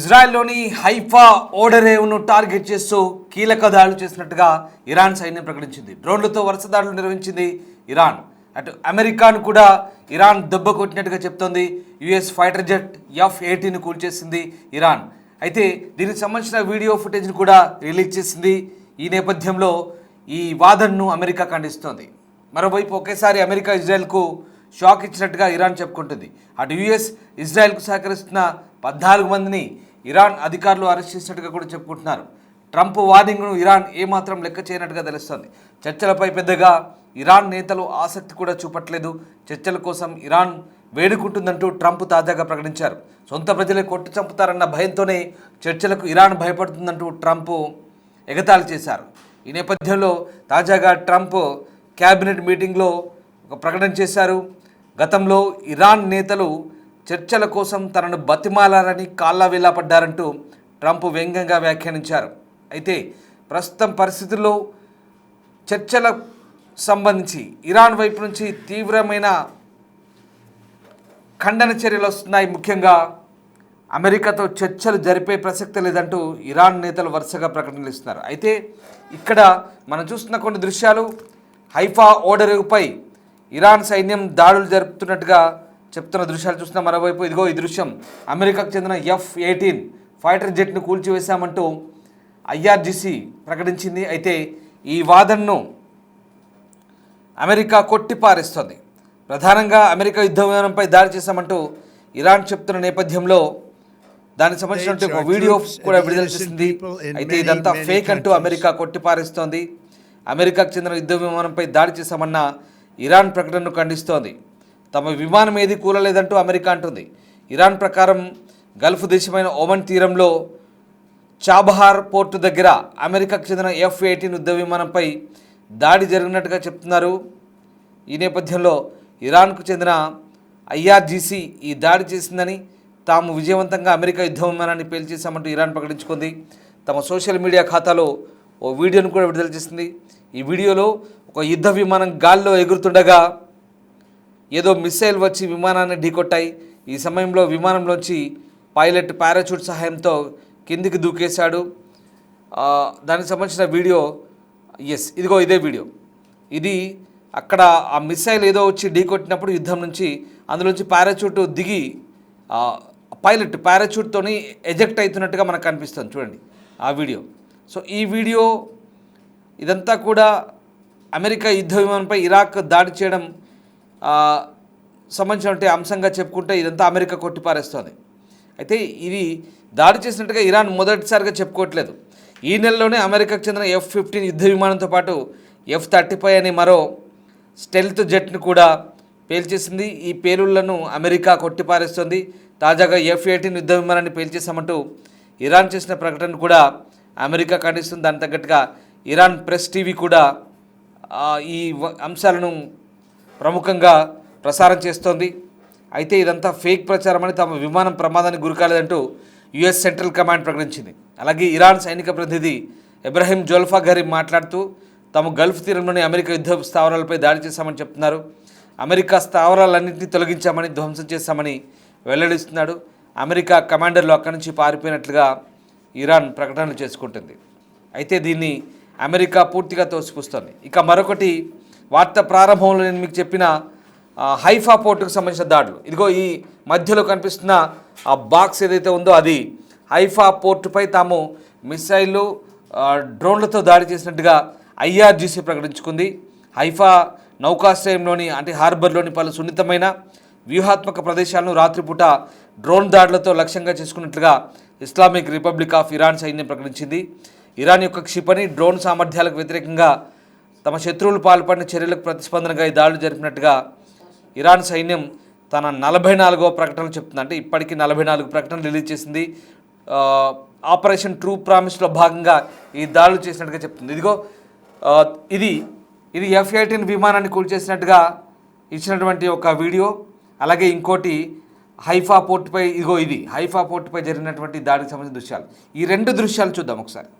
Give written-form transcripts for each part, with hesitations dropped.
ఇజ్రాయెల్లోని Haifa ఓడరేవును target చేస్తూ కీలక దాడులు చేసినట్టుగా ఇరాన్ సైన్యం ప్రకటించింది. డ్రోన్లతో వరుస దాడులు నిర్వహించింది ఇరాన్. అటు అమెరికాను కూడా ఇరాన్ దెబ్బ కొట్టినట్టుగా చెప్తోంది. యుఎస్ ఫైటర్ జెట్ F-18ను కూల్చేసింది ఇరాన్. అయితే దీనికి సంబంధించిన వీడియో ఫుటేజ్ను కూడా రిలీజ్ చేసింది. ఈ నేపథ్యంలో ఈ వాదనను అమెరికా ఖండిస్తోంది. మరోవైపు ఒకేసారి అమెరికా ఇజ్రాయెల్కు షాక్ ఇచ్చినట్టుగా ఇరాన్ చెప్పుకుంటుంది. అటు యుఎస్ ఇజ్రాయెల్కు సహకరిస్తున్న 14 మందిని ఇరాన్ అధికారులు అరెస్ట్ చేసినట్టుగా కూడా చెప్పుకుంటున్నారు. ట్రంప్ వార్నింగ్ను ఇరాన్ ఏమాత్రం లెక్క చేయనట్టుగా తెలుస్తోంది. చర్చలపై పెద్దగా ఇరాన్ నేతలు ఆసక్తి కూడా చూపట్లేదు. చర్చల కోసం ఇరాన్ వేడుకుంటుందంటూ ట్రంప్ తాజాగా ప్రకటించారు. సొంత ప్రజలే కొట్టు చంపుతారన్న భయంతోనే చర్చలకు ఇరాన్ భయపడుతుందంటూ ట్రంప్ ఎగతాళి చేశారు. ఈ నేపథ్యంలో తాజాగా ట్రంప్ క్యాబినెట్ మీటింగ్లో ఒక ప్రకటన చేశారు. గతంలో ఇరాన్ నేతలు చర్చల కోసం తనను బతిమాలారని కాళ్ళ వేలాపడ్డారంటూ ట్రంప్ వ్యంగ్యంగా వ్యాఖ్యానించారు. అయితే ప్రస్తుతం పరిస్థితుల్లో చర్చల సంబంధించి ఇరాన్ వైపు నుంచి తీవ్రమైన ఖండన చర్యలు వస్తున్నాయి. ముఖ్యంగా అమెరికాతో చర్చలు జరిపే ప్రసక్తి లేదంటూ ఇరాన్ నేతలు వరుసగా ప్రకటనలు ఇస్తున్నారు. అయితే ఇక్కడ మనం చూస్తున్న కొన్ని దృశ్యాలు, హైఫా ఓడరేవుపై ఇరాన్ సైన్యం దాడులు జరుపుతున్నట్టుగా చెప్తున్న దృశ్యాలు చూస్తున్న మరోవైపు ఇదిగో ఈ దృశ్యం, అమెరికాకు చెందిన F-18 ఫైటర్ జెట్ను కూల్చివేశామంటూ IRGC ప్రకటించింది. అయితే ఈ వాదనను అమెరికా కొట్టిపారేస్తోంది. ప్రధానంగా అమెరికా యుద్ధ విమానంపై దాడి చేశామంటూ ఇరాన్ చెప్తున్న నేపథ్యంలో దానికి సంబంధించిన ఒక వీడియో కూడా విడుదల చేసింది. అయితే ఇదంతా ఫేక్ అంటూ అమెరికా కొట్టిపారేస్తోంది. అమెరికాకు చెందిన యుద్ధ విమానంపై దాడి చేశామన్న ఇరాన్ ప్రకటనను ఖండిస్తోంది. తమ విమానం ఏది కూలలేదంటూ అమెరికా అంటుంది. ఇరాన్ ప్రకారం గల్ఫ్ దేశమైన ఒమన్ తీరంలో చాబహార్ పోర్టు దగ్గర అమెరికాకు చెందిన F-18 యుద్ధ విమానంపై దాడి జరిగినట్టుగా చెప్తున్నారు. ఈ నేపథ్యంలో ఇరాన్కు చెందిన IRGC ఈ దాడి చేసిందని, తాము విజయవంతంగా అమెరికా యుద్ధ విమానాన్ని పేల్చేశామంటూ ఇరాన్ ప్రకటించుకుంది. తమ సోషల్ మీడియా ఖాతాలో ఓ వీడియోను కూడా విడుదల చేసింది. ఈ వీడియోలో ఒక యుద్ధ విమానం గాల్లో ఎగురుతుండగా ఏదో మిస్సైల్ వచ్చి విమానాన్ని ఢీకొట్టాయి. ఈ సమయంలో విమానంలోంచి పైలట్ పారాచూట్ సహాయంతో కిందికి దూకేశాడు. దానికి సంబంధించిన వీడియో ఇదిగో ఇదే వీడియో. ఇది అక్కడ ఆ మిస్సైల్ ఏదో వచ్చి ఢీకొట్టినప్పుడు యుద్ధం నుంచి అందులోంచి పారాచూట్ దిగి పైలట్ పారాచూట్తోని ఎజెక్ట్ అవుతున్నట్టుగా మనకు కనిపిస్తుంది. చూడండి ఆ వీడియో. సో ఈ వీడియో ఇదంతా కూడా అమెరికా యుద్ధ విమానంపై ఇరాక్ దాడి చేయడం సంబంధించిన అంశంగా చెప్పుకుంటే ఇదంతా అమెరికా కొట్టిపారేస్తోంది. అయితే ఇది దాడి చేసినట్టుగా ఇరాన్ మొదటిసారిగా చెప్పుకోవట్లేదు. ఈ నెలలోనే అమెరికాకు చెందిన F-15 యుద్ధ విమానంతో పాటు F-35 అనే మరో స్టెల్త్ జెట్ను కూడా పేల్చేసింది. ఈ పేలుళ్లను అమెరికా కొట్టిపారేస్తోంది. తాజాగా F-18 యుద్ధ విమానాన్ని పేల్చేశామంటూ ఇరాన్ చేసిన ప్రకటన కూడా అమెరికా ఖండిస్తుంది. దాని తగ్గట్టుగా ఇరాన్ ప్రెస్ టీవీ కూడా ఈ అంశాలను ప్రముఖంగా ప్రసారం చేస్తోంది. అయితే ఇదంతా ఫేక్ ప్రచారమని, తమ విమానం ప్రమాదానికి గురికాలేదంటూ యుఎస్ సెంట్రల్ కమాండ్ ప్రకటించింది. అలాగే ఇరాన్ సైనిక ప్రతినిధి ఇబ్రాహిం జోల్ఫాఘరి మాట్లాడుతూ తాము గల్ఫ్ తీరంలోని అమెరికా యుద్ధ స్థావరాలపై దాడి చేశామని చెప్తున్నారు. అమెరికా స్థావరాలన్నింటినీ తొలగించామని, ధ్వంసం చేశామని వెల్లడిస్తున్నాడు. అమెరికా కమాండర్లు అక్కడి నుంచి పారిపోయినట్లుగా ఇరాన్ ప్రకటనలు చేసుకుంటుంది. అయితే దీన్ని అమెరికా పూర్తిగా తోసిపుస్తోంది. ఇక మరొకటి, వార్త ప్రారంభంలో నేను మీకు చెప్పిన హైఫా పోర్టుకు సంబంధించిన దాడులు. ఇదిగో ఈ మధ్యలో కనిపిస్తున్న ఆ బాక్స్ ఏదైతే ఉందో అది హైఫా పోర్టుపై తాము మిసైళ్ళు డ్రోన్లతో దాడి చేసినట్టుగా IRGC ప్రకటించుకుంది. హైఫా నౌకాశ్రయంలోని హార్బర్లోని పలు సున్నితమైన వ్యూహాత్మక ప్రదేశాలను రాత్రిపూట డ్రోన్ దాడులతో లక్ష్యంగా చేసుకున్నట్లుగా ఇస్లామిక్ రిపబ్లిక్ ఆఫ్ ఇరాన్ సైన్యం ప్రకటించింది. ఇరాన్ యొక్క క్షిపణి డ్రోన్ సామర్థ్యాలకు వ్యతిరేకంగా తమ శత్రువులు పాల్పడిన చర్యలకు ప్రతిస్పందనగా ఈ దాడులు జరిపినట్టుగా ఇరాన్ సైన్యం తన 44వ ప్రకటనలు చెప్తుంది. అంటే ఇప్పటికీ 44 ప్రకటనలు రిలీజ్ చేసింది. ఆపరేషన్ ట్రూ ప్రామిస్లో భాగంగా ఈ దాడులు చేసినట్టుగా చెప్తుంది. ఇదిగో ఇది F-18 విమానాన్ని కూల్చేసినట్టుగా ఇచ్చినటువంటి ఒక వీడియో. అలాగే ఇంకోటి హైఫా పోర్టుపై, ఇది హైఫా పోర్టుపై జరిగినటువంటి దాడికి సంబంధించిన దృశ్యాలు. ఈ రెండు దృశ్యాలు చూద్దాం ఒకసారి.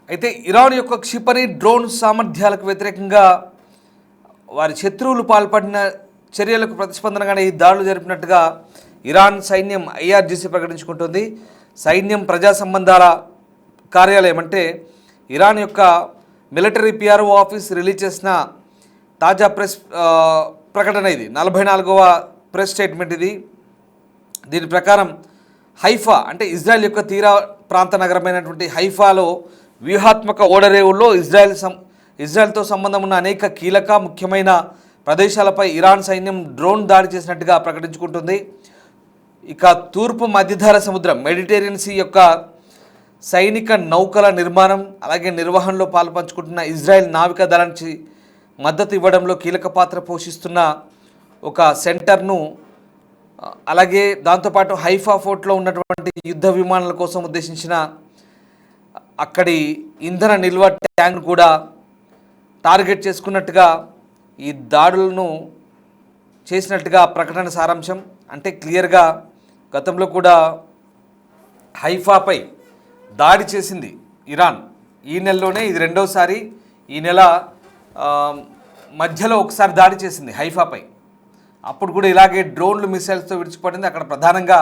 అయితే ఇరాన్ యొక్క క్షిపణి డ్రోన్ సామర్థ్యాలకు వ్యతిరేకంగా వారి శత్రువులు పాల్పడిన చర్యలకు ప్రతిస్పందనగానే ఈ దాడులు జరిపినట్టుగా ఇరాన్ సైన్యం ఐఆర్జీసీ ప్రకటించుకుంటుంది. సైన్యం ప్రజా సంబంధాల కార్యాలయం అంటే ఇరాన్ యొక్క మిలిటరీ పిఆర్ఓ ఆఫీస్ రిలీజ్ చేసిన తాజా ప్రెస్ ప్రకటన ఇది. 44వ ప్రెస్ స్టేట్మెంట్ ఇది. దీని ప్రకారం హైఫా అంటే ఇజ్రాయెల్ యొక్క తీర ప్రాంత నగరమైనటువంటి హైఫాలో వ్యూహాత్మక ఓడరేవుల్లో ఇజ్రాయెల్తో సంబంధం ఉన్న అనేక కీలక ముఖ్యమైన ప్రదేశాలపై ఇరాన్ సైన్యం డ్రోన్ దాడి చేసినట్టుగా ప్రకటించుకుంటుంది. ఇక తూర్పు మధ్యధరా సముద్రం మెడిటేరియన్ సీ యొక్క సైనిక నౌకల నిర్మాణం అలాగే నిర్వహణలో పాల్పంచుకుంటున్న ఇజ్రాయెల్ నావికా దళానికి మద్దతు ఇవ్వడంలో కీలక పాత్ర పోషిస్తున్న ఒక సెంటర్ను అలాగే దాంతోపాటు హైఫా ఫోర్ట్లో ఉన్నటువంటి యుద్ధ విమానాల కోసం ఉద్దేశించిన అక్కడి ఇంధన నిల్వ ట్యాంక్ కూడా టార్గెట్ చేసుకున్నట్టుగా ఈ దాడులను చేసినట్టుగా ప్రకటన సారాంశం. అంటే క్లియర్గా గతంలో కూడా హైఫాపై దాడి చేసింది ఇరాన్. ఈ నెలలోనే ఇది రెండోసారి. ఈ నెల మధ్యలో ఒకసారి దాడి చేసింది హైఫాపై. అప్పుడు కూడా ఇలాగే డ్రోన్లు మిసైల్స్తో విడిచిపడింది. అక్కడ ప్రధానంగా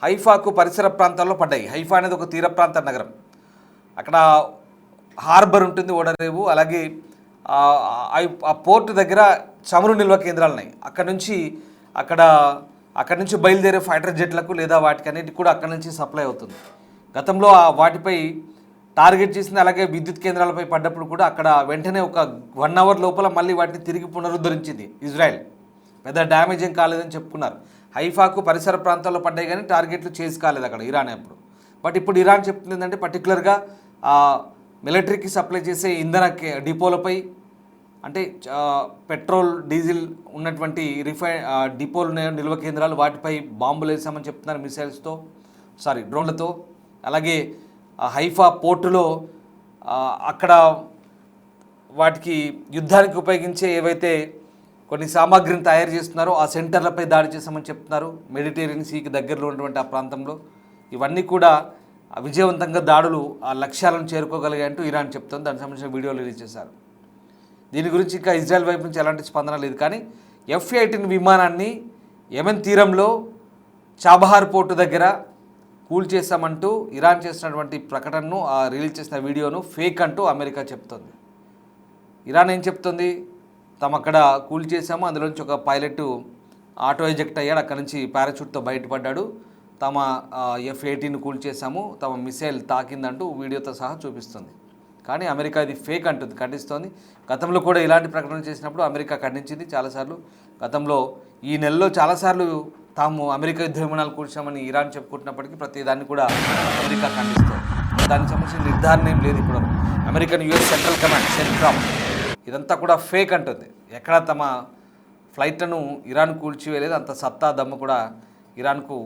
హైఫాకు పరిసర ప్రాంతాల్లో పడ్డాయి. హైఫా అనేది ఒక తీర ప్రాంత నగరం. అక్కడ హార్బర్ ఉంటుంది, ఓడరేవు. అలాగే ఆ పోర్టు దగ్గర చమురు నిల్వ కేంద్రాలు ఉన్నాయి. అక్కడ నుంచి బయలుదేరే ఫైటర్ జెట్లకు లేదా వాటికి అన్నిటికి కూడా అక్కడ నుంచి సప్లై అవుతుంది. గతంలో వాటిపై టార్గెట్ చేసింది. అలాగే విద్యుత్ కేంద్రాలపై పడ్డప్పుడు కూడా అక్కడ వెంటనే ఒక 1 అవర్ లోపల మళ్ళీ వాటిని తిరిగి పునరుద్ధరించింది ఇజ్రాయెల్. పెద్ద డ్యామేజ్ ఏం కాలేదని చెప్పుకున్నారు. హైఫాకు పరిసర ప్రాంతాల్లో పడ్డాయి కానీ టార్గెట్లు చేసి కాలేదు అక్కడ ఇరాన్ అప్పుడు. బట్ ఇప్పుడు ఇరాన్ చెప్తుంది ఏంటంటే పర్టికులర్గా మిలిటరీకి సప్లై చేసే ఇంధన డిపోలపై అంటే పెట్రోల్ డీజిల్ ఉన్నటువంటి డిపోలు నిల్వ కేంద్రాలు వాటిపై బాంబులు వేసామని చెప్తున్నారు డ్రోన్లతో. అలాగే హైఫా పోర్టులో అక్కడ వాటికి యుద్ధానికి ఉపయోగించే ఏవైతే కొన్ని సామాగ్రిని తయారు చేస్తున్నారో ఆ సెంటర్లపై దాడి చేశామని చెప్తున్నారు. మెడిటేరియన్ సీకి దగ్గరలో ఉన్నటువంటి ఆ ప్రాంతంలో ఇవన్నీ కూడా విజయవంతంగా దాడులు ఆ లక్ష్యాలను చేరుకోగలిగాయంటూ ఇరాన్ చెప్తుంది. దానికి సంబంధించిన వీడియోలు రిలీజ్ చేశారు. దీని గురించి ఇంకా ఇజ్రాయెల్ వైపు నుంచి ఎలాంటి స్పందన లేదు. కానీ F-18 విమానాన్ని యెమెన్ తీరంలో చాబహార్ పోర్టు దగ్గర కూల్చేశామంటూ ఇరాన్ చేసినటువంటి ప్రకటనను రిలీజ్ చేసిన వీడియోను ఫేక్ అంటూ అమెరికా చెప్తుంది. ఇరాన్ ఏం చెప్తుంది? తమ అక్కడ కూల్చేశాము, అందులోంచి ఒక పైలట్ ఆటో ఎజెక్ట్ అయ్యాడు, అక్కడ నుంచి పారాచూట్తో బయటపడ్డాడు, తమ F-18 కూల్చేశాము, తమ మిసైల్ తాకిందంటూ వీడియోతో సహా చూపిస్తుంది. కానీ అమెరికా ఇది ఫేక్ అంటుంది, ఖండిస్తోంది. గతంలో కూడా ఇలాంటి ప్రకటన చేసినప్పుడు అమెరికా ఖండించింది చాలాసార్లు. గతంలో ఈ నెలలో చాలాసార్లు తాము అమెరికా యుద్ధ విమానాలు కూల్చామని ఇరాన్ చెప్పుకుంటున్నప్పటికీ ప్రతి దాన్ని కూడా అమెరికా ఖండిస్తుంది. దానికి సంబంధించిన నిర్ధారణ ఏం లేదు ఇప్పుడు. అమెరికన్ US సెంట్రల్ కమాండ్ సెంట్రామ్ ఇదంతా కూడా ఫేక్ అంటుంది. ఎక్కడ తమ ఫ్లైట్లను ఇరాన్ కూల్చివేయలేదు, అంత సత్తా దమ్ము కూడా ఇరాన్కు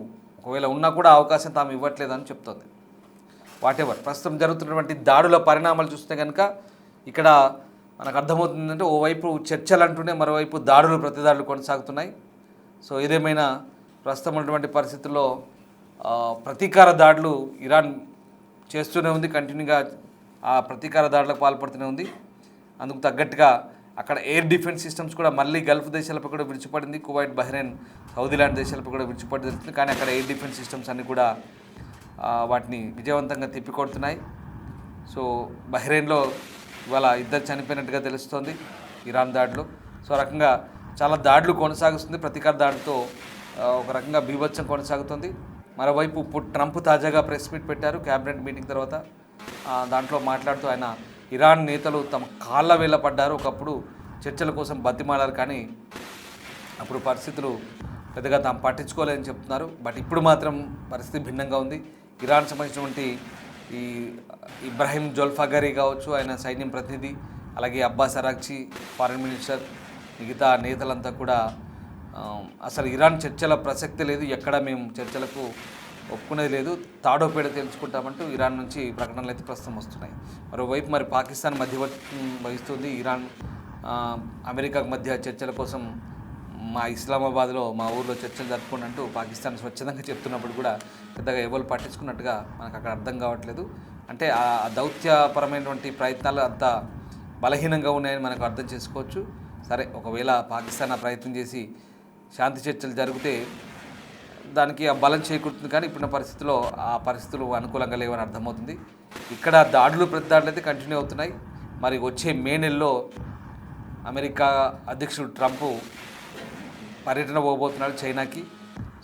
ఒకవేళ ఉన్నా కూడా అవకాశం తాము ఇవ్వట్లేదని చెప్తోంది. వాటెవర్ ప్రస్తుతం జరుగుతున్నటువంటి దాడుల పరిణామాలు చూస్తే కనుక ఇక్కడ మనకు అర్థమవుతుందంటే ఓవైపు చర్చలు అంటూనే మరోవైపు దాడులు ప్రతిదాడులు కొనసాగుతున్నాయి. సో ఏదేమైనా ప్రస్తుతం ఉన్నటువంటి పరిస్థితుల్లో ప్రతీకార దాడులు ఇరాన్ చేస్తూనే ఉంది, కంటిన్యూగా ఆ ప్రతీకార దాడులకు పాల్పడుతూనే ఉంది. అందుకు తగ్గట్టుగా అక్కడ ఎయిర్ డిఫెన్స్ సిస్టమ్స్ కూడా మళ్ళీ గల్ఫ్ దేశాలపై కూడా విడిచిపడింది. కువైట్, బహ్రెయిన్, సౌదీ లాంటి దేశాలపై కూడా విడిచిపడి జరుగుతుంది. కానీ అక్కడ ఎయిర్ డిఫెన్స్ సిస్టమ్స్ అన్నీ కూడా వాటిని విజయవంతంగా తిప్పికొడుతున్నాయి. సో బహ్రెయిన్లో ఇవాళ ఇద్దరు చనిపోయినట్టుగా తెలుస్తోంది ఇరాన్ దాడిలో. సో రకంగా చాలా దాడులు కొనసాగుతుంది. ప్రతీకార దాడితో ఒక రకంగా బీభత్సం కొనసాగుతుంది. మరోవైపు ట్రంప్ తాజాగా ప్రెస్ మీట్ పెట్టారు క్యాబినెట్ మీటింగ్ తర్వాత. దాంట్లో మాట్లాడుతూ ఆయన ఇరాన్ నేతలు తమ కాళ్ళ వేళ్ళ పడ్డారు, ఒకప్పుడు చర్చల కోసం బతిమాలారు, కానీ అప్పుడు పరిస్థితులు పెద్దగా తాము పట్టించుకోలేదని చెప్తున్నారు. బట్ ఇప్పుడు మాత్రం పరిస్థితి భిన్నంగా ఉంది. ఇరాన్ సంబంధించినటువంటి ఈ ఇబ్రాహిం జోల్ఫాగరీ కావచ్చు, ఆయన సైన్యం ప్రతినిధి, అలాగే అబ్బాస్ అరాక్చి ఫారెన్ మినిస్టర్, మిగతా నేతలంతా కూడా అసలు ఇరాన్ చర్చల ప్రసక్తి లేదు, ఎక్కడ మేము చర్చలకు ఒప్పుకునేది లేదు, తాడోపేడ తెలుసుకుంటామంటూ ఇరాన్ నుంచి ప్రకటనలు అయితే ప్రస్తుతం వస్తున్నాయి. మరోవైపు మరి పాకిస్తాన్ మధ్యవర్తి వహిస్తుంది. ఇరాన్ అమెరికా మధ్య చర్చల కోసం మా ఇస్లామాబాద్లో మా ఊర్లో చర్చలు జరుపుకుంటూ పాకిస్తాన్ స్వచ్ఛందంగా చెప్తున్నప్పుడు కూడా పెద్దగా ఎవరు పట్టించుకున్నట్టుగా మనకు అక్కడ అర్థం కావట్లేదు. అంటే ఆ దౌత్యపరమైనటువంటి ప్రయత్నాలు అంత బలహీనంగా ఉన్నాయని మనకు అర్థం చేసుకోవచ్చు. సరే, ఒకవేళ పాకిస్తాన్ ఆ ప్రయత్నం చేసి శాంతి చర్చలు జరిగితే దానికి ఆ బలం చేకూరుతుంది. కానీ ఇప్పుడున్న పరిస్థితుల్లో ఆ పరిస్థితులు అనుకూలంగా లేవని అర్థమవుతుంది. ఇక్కడ దాడులు ప్రతిదాడులు అయితే కంటిన్యూ అవుతున్నాయి. మరి వచ్చే మే నెలలో అమెరికా అధ్యక్షుడు ట్రంప్ పర్యటన పోబోతున్నాడు చైనాకి.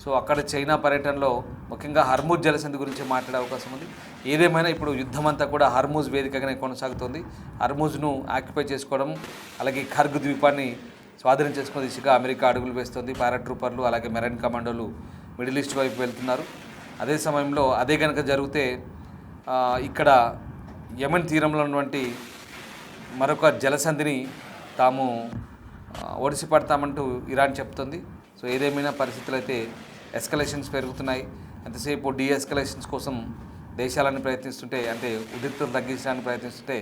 సో అక్కడ చైనా పర్యటనలో ముఖ్యంగా హర్మూజ్ జలసంధి గురించి మాట్లాడే అవకాశం ఉంది. ఏదేమైనా ఇప్పుడు యుద్ధం అంతా కూడా హర్మూజ్ వేదికగానే కొనసాగుతోంది. హర్మూజ్ను ఆక్యుపై చేసుకోవడం, అలాగే ఖర్గ్ ద్వీపాన్ని స్వాధీనం చేసుకునే దిశగా అమెరికా అడుగులు వేస్తుంది. పారాట్రూపర్లు అలాగే మెరైన్ కమాండోలు మిడిల్ ఈస్ట్ వైపు వెళ్తున్నారు. అదే సమయంలో అదే కనుక జరిగితే ఇక్కడ యెమెన్ తీరంలో ఉన్నటువంటి మరొక జలసంధిని తాము ఒడిసి పడతామంటూ ఇరాన్ చెప్తుంది. సో ఏదేమైనా పరిస్థితులు అయితే ఎస్కలేషన్స్ పెరుగుతున్నాయి. ఎంతసేపు డీఎస్కలేషన్స్ కోసం దేశాలను ప్రయత్నిస్తుంటే, అంటే ఉద్రిక్తతలు తగ్గించడానికి ప్రయత్నిస్తుంటే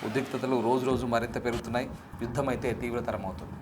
ఉద్రిక్తతలు రోజు రోజు మరింత పెరుగుతున్నాయి. యుద్ధం అయితే తీవ్రతరం అవుతుంది.